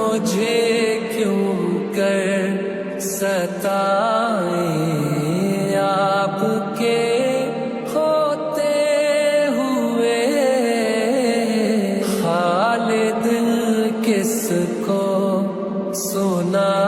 مجھے کیوں کر ستائیں آپ کے ہوتے ہوئے، حال دل کس کو سنا